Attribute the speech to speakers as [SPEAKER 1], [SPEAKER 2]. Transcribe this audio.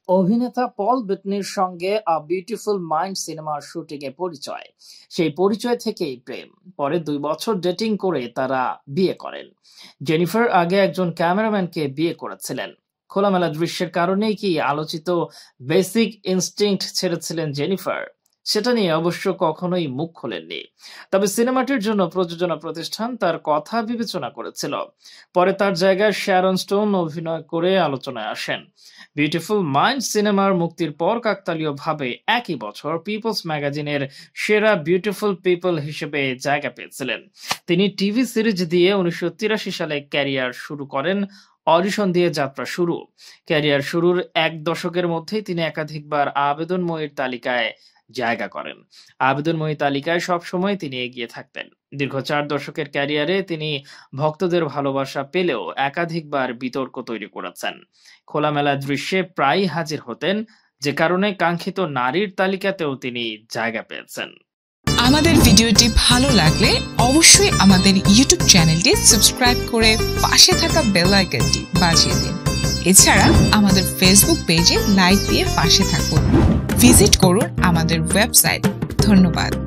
[SPEAKER 1] অভিনেতা পল বেটনির সঙ্গে a beautiful mind সিনেমার শুটিংয়ে পরিচয়। সেই পরিচয় থেকেই প্রেম। পরে ২ বছর ডেটিং করে তারা বিয়ে করেন। জেনিফার আগে একজন ক্যামেরাম্যানকে বিয়ে করেছিলেন। খোলামেলা দৃশ্যের কারণেই কি আলোচিত বেসিক ইনস্টিংক্ট ছেড়েছিলেন জেনিফার? সেটা নিয়ে অবশ্য কখনোই মুখ খোলেননি। তবে সিনেমাটির জন্য প্রযোজনা প্রতিষ্ঠান তার কথা বিবেচনা করেছিল। পরে তার জায়গায় শ্যারন স্টোন অভিনয় করে আলোচনায় আসেন। বিউটিফুল মাইন্ড সিনেমার মুক্তির পর কাকতালীয়ভাবে একই বছর পিপলস ম্যাগাজিনের সেরা বিউটিফুল পিপল হিসেবে জায়গা পেয়েছিলেন। তিনি টিভি সিরিজ দিয়ে ১৯৮৩ সালে ক্যারিয়ার শুরু করেন। অডিশন দিয়ে যাত্রা শুরু। ক্যারিয়ার শুরুর ১ দশকের মধ্যেই তিনি একাধিকবার আবেদনময়ীর তালিকায় জায়গা করেন। আবেদনময়ী তালিকায় সবসময় তিনি এগিয়ে থাকতেন। দীর্ঘ ৪ দশকের ক্যারিয়ারে তিনি ভক্তদের ভালোবাসা পেলেও একাধিকবার বিতর্ক তৈরি করেছেন। খোলামেলা দৃশ্যে প্রায়ই হাজির হতেন, যে কারণে কাঙ্ক্ষিত নারীর তালিকাতেও তিনি জায়গা পেয়েছেন।
[SPEAKER 2] আমাদের ভিডিওটি ভালো লাগলে অবশ্যই আমাদের ইউটিউব চ্যানেলটি সাবস্ক্রাইব করে পাশে থাকা বেল আইকনটি বাজিয়ে দিন। এছাড়া আমাদের ফেসবুক পেজে লাইক দিয়ে পাশে থাকুন। ভিজিট করুন আমাদের ওয়েবসাইট। ধন্যবাদ।